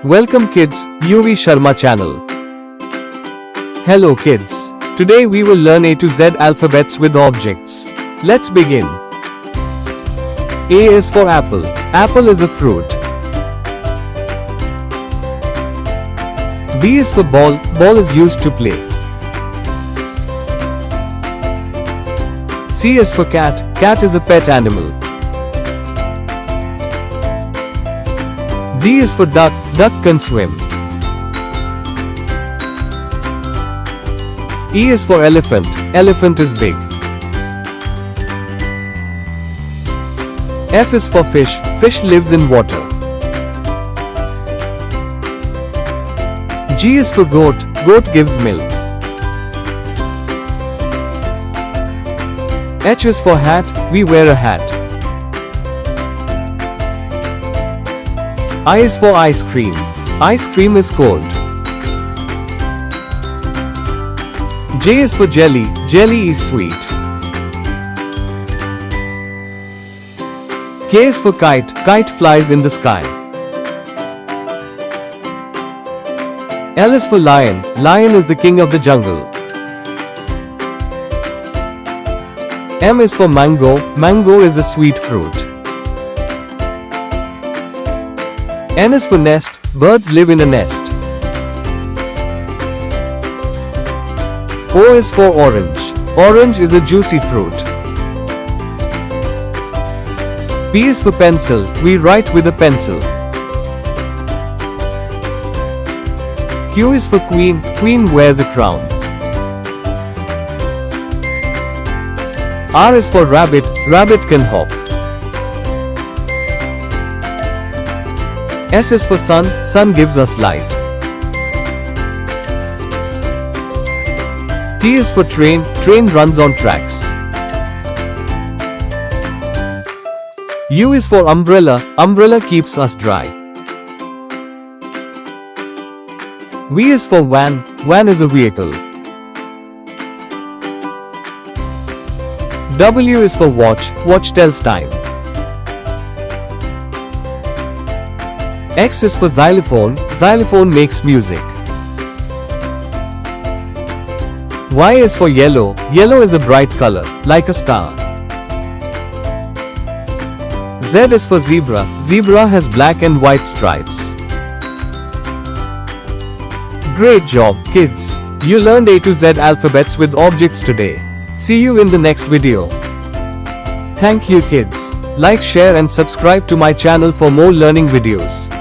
Welcome kids, YuviSharma channel. Hello kids. Today we will learn A to Z alphabets with objects. Let's begin. A is for apple. Apple is a fruit. B is for ball. Ball is used to play. C is for cat. Cat is a pet animal. D is for duck. Duck can swim. E is for elephant. Elephant is big. F is for fish. Fish lives in water. G is for goat. Goat gives milk. H is for hat. We wear a hat. I is for ice cream. Ice cream is cold. J is for jelly. Jelly is sweet. K is for kite. Kite flies in the sky. L is for lion. Lion is the king of the jungle. M is for mango. Mango is a sweet fruit. N is for nest. Birds live in a nest. O is for orange. Orange is a juicy fruit. P is for pencil. We write with a pencil. Q is for queen. Queen wears a crown. R is for rabbit. Rabbit can hop. S is for sun. Sun gives us light. T is for train. Train runs on tracks. U is for umbrella. Umbrella keeps us dry. V is for van. Van is a vehicle. W is for watch. Watch tells time. X is for xylophone. Xylophone makes music. Y is for yellow. Yellow is a bright color, like a star. Z is for zebra. Zebra has black and white stripes. Great job, kids! You learned A to Z alphabets with objects today. See you in the next video. Thank you kids. Like, share and subscribe to my channel for more learning videos.